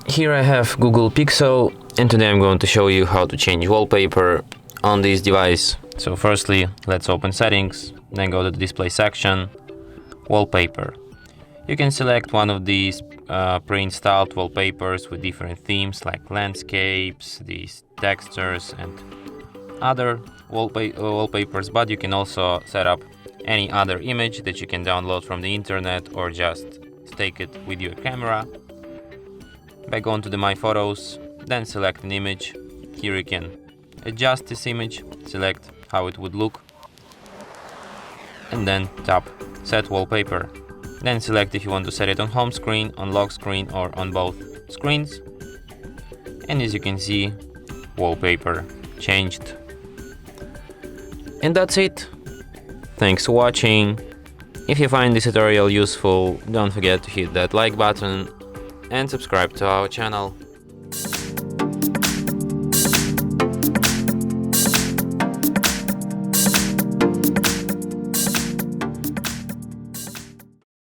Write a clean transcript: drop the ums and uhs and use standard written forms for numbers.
Here I have Google Pixel, and today I'm going to show you how to change wallpaper on this device. So firstly, let's open settings, then go to the display section, wallpaper. You can select one of these pre-installed wallpapers with different themes like landscapes, these textures and other wallpapers, but you can also set up any other image that you can download from the internet or just take it with your camera. By going to the My Photos, then select an image. Here you can adjust this image, select how it would look, and then tap Set Wallpaper. Then select if you want to set it on home screen, on lock screen, or on both screens. And as you can see, wallpaper changed. And that's it. Thanks for watching. If you find this tutorial useful, don't forget to hit that like button and subscribe to our channel.